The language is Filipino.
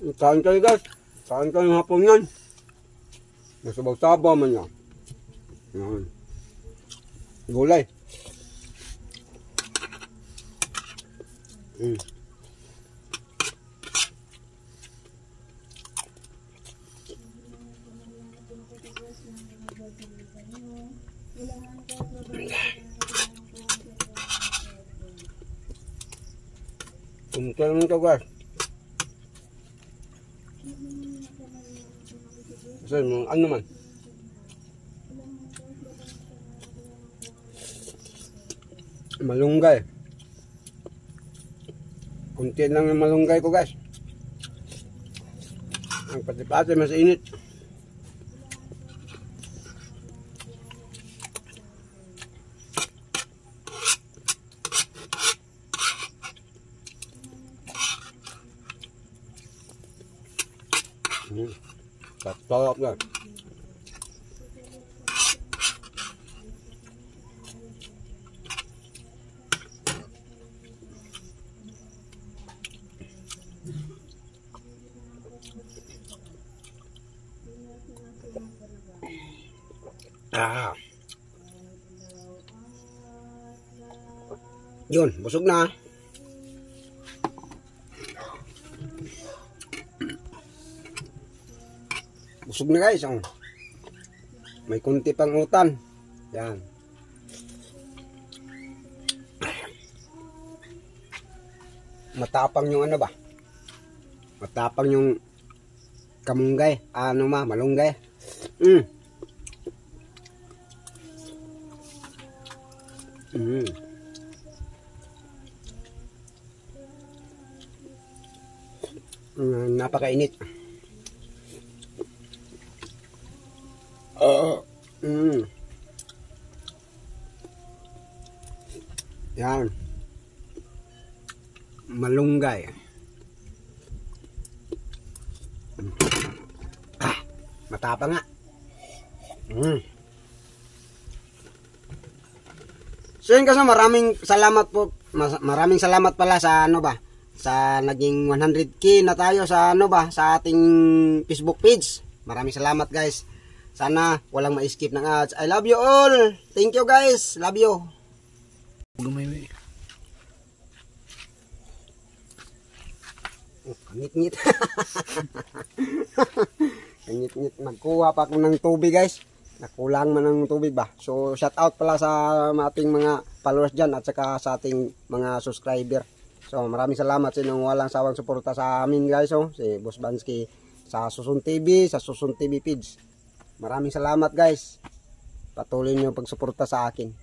Kain kayo guys. Kain kayo ng hapon yan. Masabaw-sabaw man yan. Yan. Gulay. Kunti lang ito guys. Kasi ano man. Malunggay. Kunti lang yung malunggay ko guys. Ang pati-pati mas init. Sarap guys. Yun, busog na. Busog na guys. Oh. May kunti pang utan. Yan. Matapang yung ano ba? Matapang yung kamunggay. Ano ma? Malunggay. Napakainit. Yan. Malunggay. Matapang nga. So yun kasi maraming salamat po. Maraming salamat pala sa ano ba? Sa naging 100k na tayo sa ano ba? Sa ating Facebook page. Maraming salamat guys. Sana walang ma-skip ng ads. I love you all. Thank you guys. Love you. Gumay. Ngit-ngit. Ngit-ngit. Nagkuha pa ako ng tubig guys. Nakulang man ng tubig ba. So shout out pala sa ating mga followers dyan at saka sa ating mga subscriber. So maraming salamat sa inyong walang sawang suporta sa amin guys. So, si Boss Bansky sa Susun TV, sa Susun TV Feeds. Maraming salamat guys. Patuloy niyo pagsuporta sa akin.